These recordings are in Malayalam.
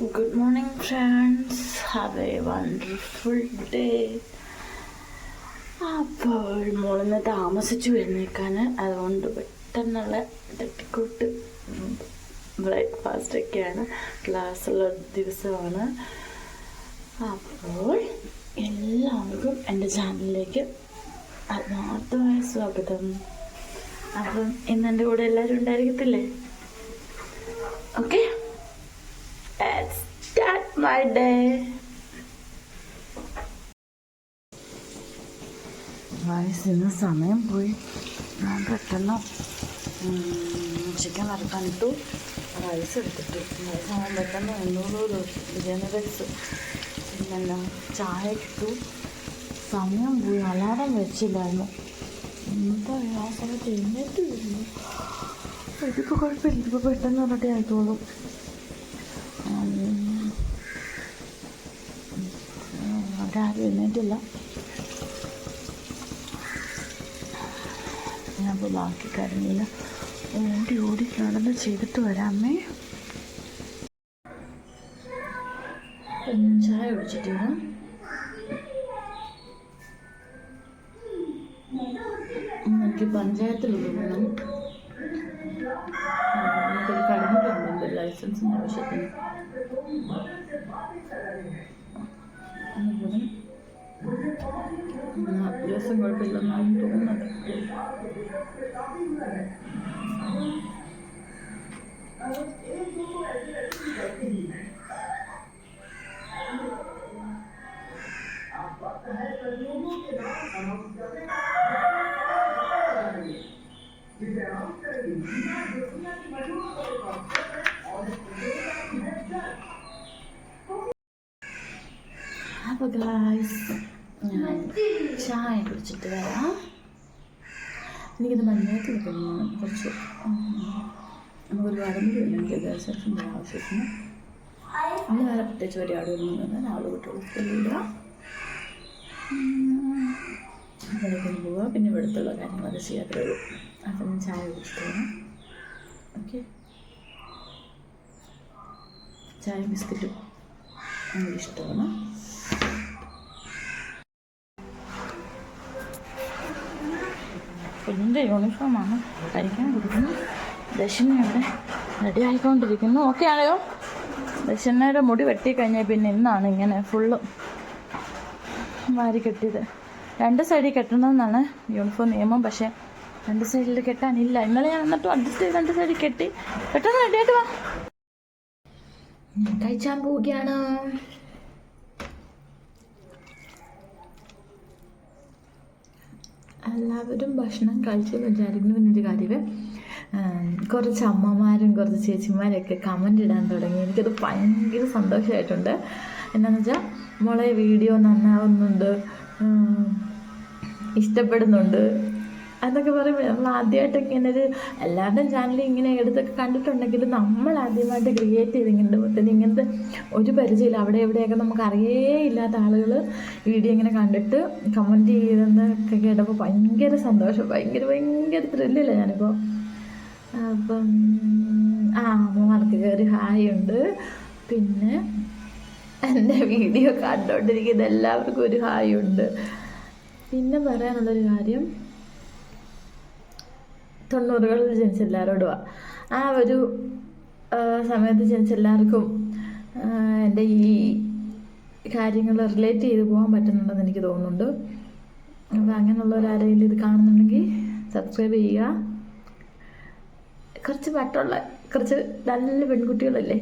Good morning, friends. Have a wonderful day. അപ്പോൾ മോളിന്ന് താമസിച്ചു എഴുന്നേക്കാൻ, അതുകൊണ്ട് പെട്ടെന്നുള്ള തട്ടിക്കൂട്ട് ബ്രേക്ക്ഫാസ്റ്റൊക്കെയാണ്. ക്ലാസ്സുള്ള ദിവസമാണ്. അപ്പോൾ എല്ലാവർക്കും എൻ്റെ ചാനലിലേക്ക് ആത്മാർത്ഥമായ സ്വാഗതം. അപ്പം ഇന്ന് എൻ്റെ കൂടെ എല്ലാവരും ഉണ്ടായിരിക്കത്തില്ലേ? Okay, let's start my day. ഇന്ന് സമയം പോയി. ഞാൻ പെട്ടെന്ന് ചിക്കൻ വറുക്കാനിട്ടു, റൈസ് എടുത്തിട്ടു. റൈസാകുമ്പോൾ പെട്ടെന്ന് എണ്ണൂറ് ബിരിയാണി റൈസ്, പിന്നെ ചായ ഇട്ടു. സമയം പോയി. അലാറം വെച്ചില്ലായിരുന്നു. എന്താ ആ സമയത്ത് എഴുന്നേറ്റ് വരുന്നു. ഇതിപ്പോൾ കുഴപ്പമില്ല, ഇതിപ്പോൾ പെട്ടെന്ന് റെഡി ആയിക്കോളും. അവരാരും എഴുന്നേറ്റില്ല. ഞാനിപ്പോൾ ബാക്കി കാര്യമില്ല, ഓടി നടന്ന് ചെയ്തിട്ട് വരാമേ. ചായ കുടിച്ചിട്ടില്ല. എനിക്ക് പഞ്ചായത്തിലുള്ള വേണം. എനിക്കൊരു കടമ്പുണ്ട് ലൈസൻസിൻ്റെ ആവശ്യത്തിന്. അതുപോലെ ദിവസം കുഴപ്പമില്ലെന്നാണ് തോന്നുന്നത്. അപ്പോൾ ഗായ്സ്, ഞാൻ ചായ കുടിച്ചിട്ട് വരാം. എനിക്കിത് പഞ്ചായത്ത് കിട്ടുന്നു. കുറച്ച് നമുക്കൊരു കടമ്പുമില്ല എനിക്ക് ലൈസൻസിൻ്റെ ആവശ്യത്തിന്. അന്ന് വേറെ പ്രത്യേകിച്ച് പരിപാടിയൊന്നും തന്നെ രാവിലെ കുട്ടികൾ സ്കൂളിലിടുക, അതിലേക്കൊന്ന് പോവുക, പിന്നെ ഇവിടുത്തുള്ള കാര്യങ്ങളൊക്കെ ചെയ്യാത്തേ ഉള്ളൂ. അപ്പം ഞാൻ ചായ കുടിച്ചിട്ട് വരാം. ഓക്കെ, ചായ ബിസ്ക്കറ്റും എനിക്ക് ഇഷ്ടമാണ്. കുഞ്ഞിൻ്റെ യൂണിഫോമാണ് കഴിക്കാൻ കൊടുക്കുന്നത്. ദശിനെ അവിടെ റെഡി ആയിക്കൊണ്ടിരിക്കുന്നു. ഓക്കെ ആണോ? ദശനയുടെ മുടി വെട്ടിക്കഴിഞ്ഞാൽ പിന്നെ ഇന്നാണ് ഇങ്ങനെ ഫുള്ള് വാരി കെട്ടിയത്. 2 സൈഡിൽ കെട്ടണമെന്നാണ് യൂണിഫോം നിയമം, പക്ഷേ 2 സൈഡിൽ കെട്ടാനില്ല. ഇന്നലെ ഞാൻ എന്നിട്ടും അഡ്ജസ്റ്റ് ചെയ്ത് 2 സൈഡിൽ കെട്ടി. പെട്ടെന്ന് റെഡിയായിട്ട് വാ, കഴിച്ചാൻ പോവുകയാണ്. എല്ലാവരും ഭക്ഷണം കഴിച്ചു എന്ന് വിചാരിക്കുന്നു. എന്നൊരു കാര്യം, കുറച്ച് അമ്മമാരും കുറച്ച് ചേച്ചിമാരൊക്കെ കമൻ്റ് ഇടാൻ തുടങ്ങി. എനിക്കത് ഭയങ്കര സന്തോഷമായിട്ടുണ്ട്. എന്താണെന്ന് വെച്ചാൽ, മോളെ വീഡിയോ നന്നാവുന്നുണ്ട്, ഇഷ്ടപ്പെടുന്നുണ്ട് അതൊക്കെ പറയുമ്പോൾ നമ്മൾ ആദ്യമായിട്ട് ഇങ്ങനെ ഒരു എല്ലാവരുടെയും ചാനൽ ഇങ്ങനെ എടുത്തൊക്കെ കണ്ടിട്ടുണ്ടെങ്കിലും നമ്മൾ ആദ്യമായിട്ട് ക്രിയേറ്റ് ചെയ്തിങ്ങനെ ഇങ്ങനത്തെ ഒരു പരിചയമില്ല. അവിടെ എവിടെയൊക്കെ നമുക്ക് അറിയേ ഇല്ലാത്ത ആളുകൾ വീഡിയോ ഇങ്ങനെ കണ്ടിട്ട് കമൻറ്റ് ചെയ്തെന്നൊക്കെ കേട്ടപ്പോൾ ഭയങ്കര സന്തോഷം, ഭയങ്കര ത്രില്ലില്ല ഞാനിപ്പോൾ. അപ്പം അമ്മമാർക്ക് കയറി ഹായ് ഉണ്ട്. പിന്നെ എൻ്റെ വീഡിയോ കണ്ടുകൊണ്ടിരിക്കുന്ന എല്ലാവർക്കും ഒരു ഹായ് ഉണ്ട്. പിന്നെ പറയാനുള്ളൊരു കാര്യം, 90കളിൽ ജനിച്ച എല്ലാവരോടുമാണ്. ആ ഒരു സമയത്ത് ജനിച്ച എല്ലാവർക്കും എൻ്റെ ഈ കാര്യങ്ങൾ റിലേറ്റ് ചെയ്ത് പോകാൻ പറ്റുന്നുണ്ടെന്ന് എനിക്ക് തോന്നുന്നുണ്ട്. അപ്പോൾ അങ്ങനെയുള്ളവരാരെങ്കിലും ഇത് കാണുന്നുണ്ടെങ്കിൽ സബ്സ്ക്രൈബ് ചെയ്യുക. കുറച്ച് പട്ടുള്ള കുറച്ച് നല്ല പെൺകുട്ടികളല്ലേ,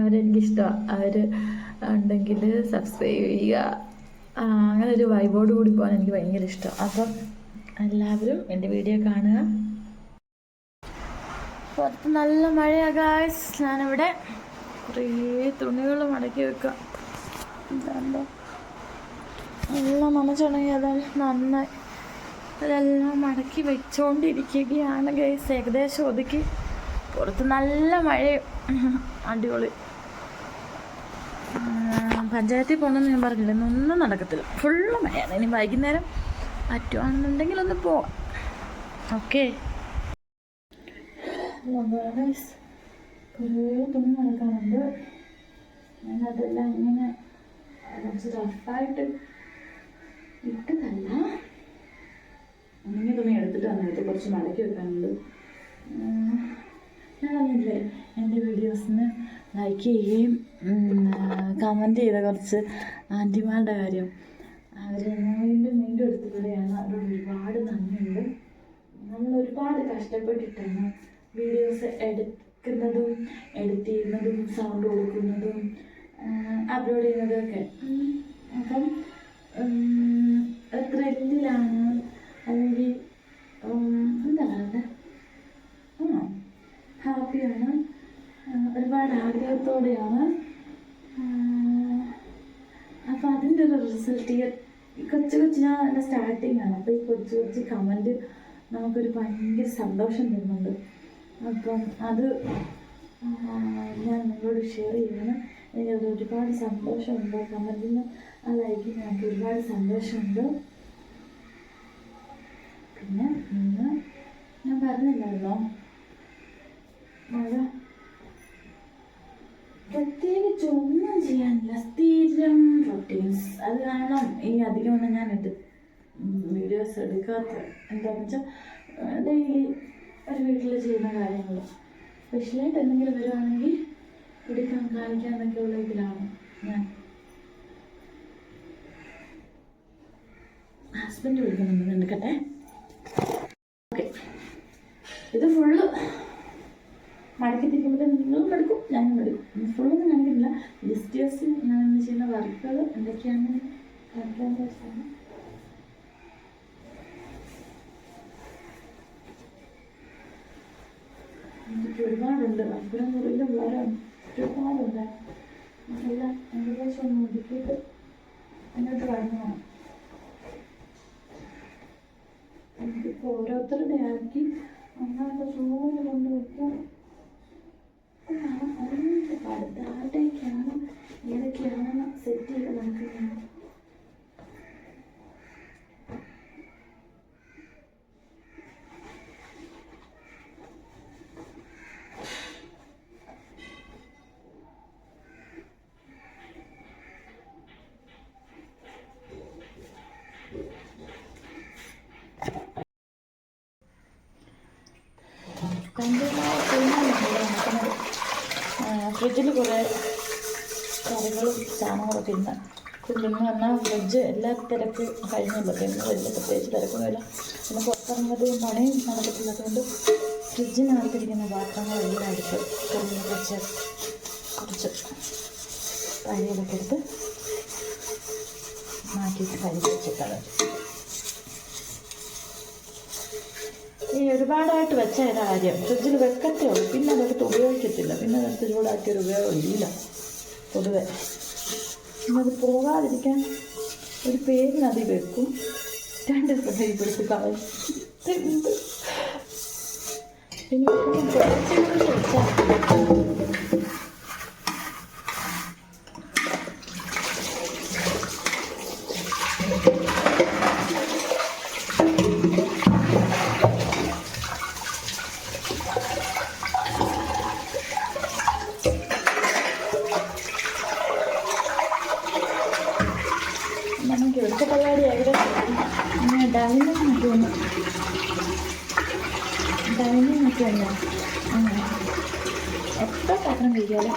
അവരെനിക്കിഷ്ടമാണ്. അവർ ഉണ്ടെങ്കിൽ സബ്സ്ക്രൈബ് ചെയ്യുക. അങ്ങനെ ഒരു വൈബോട് കൂടി പോകാൻ എനിക്ക് ഭയങ്കര ഇഷ്ടം. അപ്പം എല്ലാവരും എൻ്റെ വീഡിയോ കാണുക. പുറത്ത് നല്ല മഴയാണ് ഗായ്സ്. ഞാനിവിടെ കുറേ തുണികൾ മടക്കി വെക്കാം. എന്താണ്ടോ എല്ലാം നനച്ചുണങ്ങി, അതെല്ലാം നന്നായി അതെല്ലാം മടക്കി വെച്ചുകൊണ്ടിരിക്കുകയാണ് ഗൈസ്. ഏകദേശം ഒതുക്കി. പുറത്ത് നല്ല മഴയും അടിപൊളി. പഞ്ചായത്തിൽ പോകണമെന്ന് ഞാൻ പറഞ്ഞില്ല, ഇന്നൊന്നും നടക്കത്തില്ല, ഫുള്ള് മഴയാണ്. ഇനി വൈകുന്നേരം പറ്റുവാണെന്നുണ്ടെങ്കിൽ ഒന്ന് പോവാം. ഓക്കെ, കുറേ തുണി നടക്കാനുണ്ട്. ഞാനതെല്ലാം ഇങ്ങനെ കുറച്ച് റഫായിട്ട് ഇട്ടതല്ല. ഉണങ്ങിയ തുണി എടുത്തിട്ട് വന്നിട്ട് കുറച്ച് മടക്കി വെക്കാനുണ്ട്. ഞാനറിയില്ലേ എൻ്റെ വീഡിയോസിന് ലൈക്ക് ചെയ്യുകയും കമൻറ്റ് ചെയ്ത കുറച്ച് ആൻറ്റിമാരുടെ കാര്യം. അവർ വീണ്ടും വീണ്ടും എടുത്തിട്ടുള്ളതാണ്. അവരോട് ഒരുപാട് നന്ദിയുണ്ട്. നമ്മൾ ഒരുപാട് കഷ്ടപ്പെട്ടിട്ടാണ് വീഡിയോസ് എടുക്കുന്നതും എഡിറ്റ് ചെയ്യുന്നതും സൗണ്ട് കൊടുക്കുന്നതും അപ്ലോഡ് ചെയ്യുന്നതൊക്കെ. അപ്പം ത്രില്ലിലാണ്, അല്ലെങ്കിൽ എന്താ പറയുക, ഹാപ്പിയാണ്, ഒരുപാട് ആഗ്രഹത്തോടെയാണ്. അപ്പോൾ അതിൻ്റെ ഒരു റിസൾട്ട് കൊച്ചു ഞാൻ എൻ്റെ സ്റ്റാർട്ടിങ്ങാണ്. അപ്പോൾ ഈ കൊച്ചു കമൻറ്റ് നമുക്കൊരു ഭയങ്കര സന്തോഷം തരുന്നുണ്ട്. അപ്പം അത് ഞാൻ നിങ്ങളോട് ഷെയർ ചെയ്യണം. എനിക്കത് ഒരുപാട് സന്തോഷമുണ്ട്. കമൻറ്റിന് ആ ലൈക്കിന് എനിക്ക് ഒരുപാട് സന്തോഷമുണ്ട്. പിന്നെ ഇന്ന് ഞാൻ പറഞ്ഞില്ലല്ലോ, മഴ പ്രത്യേകിച്ച് ഒന്നും ചെയ്യാനില്ല, സ്ഥിരം റൊട്ടീൻസ്. അത് കാരണം ഈ അധികമൊന്നും ഞാൻ വീഡിയോസ് എടുക്കാത്തത്. എന്താണെന്ന് വെച്ചാൽ ഡെയിലി ഒരു വീട്ടിൽ ചെയ്യുന്ന കാര്യങ്ങൾ. സ്പെഷ്യലായിട്ട് എന്തെങ്കിലും വരുവാണെങ്കിൽ എടുക്കാൻ കാണിക്കാന്നൊക്കെ ഉള്ള ഇതിലാണ് ഞാൻ. ഹസ്ബൻഡ് വിളിക്കുന്നുണ്ട്, എടുക്കട്ടെ. ഓക്കെ, ഇത് ഫുള്ള് മടക്കി തിരിക്കുമ്പോൾ നിങ്ങളും എടുക്കും, ഞാനും എടുക്കും. ഫുള്ളൊന്നും കാണിക്കുന്നില്ല, ജസ്റ്റ് ഞാൻ ചെയ്യുന്ന വർക്കുകൾ എന്തൊക്കെയാണ് കാണിക്കാൻ വെച്ചാണ്. എനിക്ക് ഒരുപാടുണ്ട്, അപ്പുറം മുറിയിലും വേറെ ഒരുപാടുണ്ട്. എല്ലാം ഏകദേശം ഒന്ന് ഒതുക്കിയിട്ട് എന്നിട്ട് വരണം. എനിക്കിപ്പോൾ ഓരോരുത്തരുടെ ആക്കി അങ്ങനത്തെ റൂമിൽ കൊണ്ടുവയ്ക്കാം. അടുത്ത ആരുടെയൊക്കെയാണ് ഏതൊക്കെയാണെന്ന് സെറ്റ് ചെയ്ത് നമുക്ക് ഞാൻ ഫ്രിഡ്ജിൽ കുറേ കറികളും സാധനങ്ങളൊക്കെ ഇന്ന് പറഞ്ഞാൽ ഫ്രിഡ്ജ് എല്ലാ തിരക്ക് കഴിഞ്ഞല്ലോ. പിന്നെ വലിയ പ്രത്യേകിച്ച് തിരക്കൊന്നുമില്ല. പിന്നെ പുറത്തിറങ്ങുന്നത് മഴയും നടക്കത്തില്ലാത്തതുകൊണ്ട് ഫ്രിഡ്ജിനകത്തിരിക്കുന്ന പാത്രങ്ങളെല്ലാം എടുത്ത് കറിയൊക്കെ വെച്ച് കുറച്ച് പഴയതൊക്കെ എടുത്ത് മാറ്റിയിട്ട് കഴുകി വെച്ചിട്ടാണ്. ഈ ഒരുപാടായിട്ട് വെച്ച കാര്യം ഫ്രിഡ്ജിൽ വെക്കത്തേ ഉള്ളൂ, പിന്നെ അതെടുത്ത് ഉപയോഗിക്കത്തില്ല. പിന്നെ അതെടുത്ത് ചൂടാക്കിയൊരു ഉപയോഗം ഇല്ല പൊതുവെ. പിന്നത് പോകാതിരിക്കാൻ ഒരു പേരിനതി വെക്കും, 2 ദിവസം പിടിച്ച് കളയും. പിന്നെ വെച്ചാൽ നമുക്ക് ഇവിടുത്തെ പരിപാടി ഏകദേശം ഡൈനിങ് ഒക്കെ ഉണ്ട്. എത്ര പാത്രം കഴിക്കാലും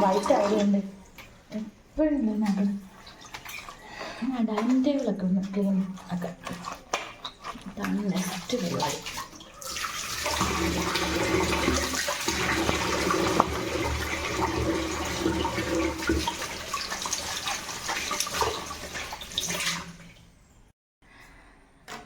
വൈറ്റ് ആയതുകൊണ്ട് എപ്പോഴും നമുക്ക് ഡൈനിങ് ടേബിളൊക്കെ ഒന്ന് ക്ലീൻ ആക്കാം. ഇതാണ് നെക്സ്റ്റ് പരിപാടി.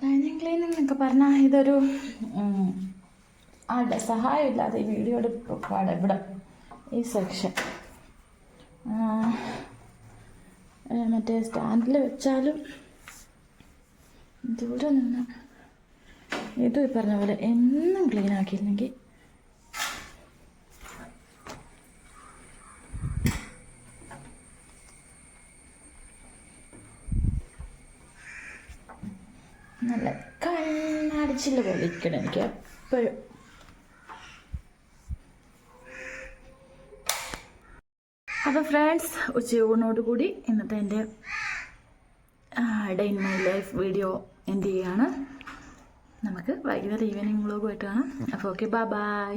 ഡൈനിങ് ക്ലീനിങ് എന്നൊക്കെ പറഞ്ഞാൽ ഇതൊരു ആളുടെ സഹായമില്ലാതെ ഈ വീഡിയോയുടെ പാടെ ഇവിടെ ഈ സെക്ഷൻ മറ്റേ സ്റ്റാൻഡിൽ വെച്ചാലും ദൂരെ നിന്ന് ഇത് പറഞ്ഞ പോലെ എന്നും ക്ലീൻ ആക്കിയില്ലെങ്കിൽ നല്ല കണ്ണടിച്ചില്ല പോലെ ഇരിക്കണം എനിക്ക് എപ്പോഴും. അപ്പോൾ ഫ്രണ്ട്സ്, ഉച്ചയൂണിനോട് കൂടി ഇന്നത്തെ എൻ്റെ day in my life video എന്ത് ചെയ്യുകയാണ്. നമുക്ക് വൈകുന്നേരം ഈവനിങ് വ്ളോഗുമായിട്ട് കാണാം. അപ്പോൾ ഓക്കെ, ബൈ.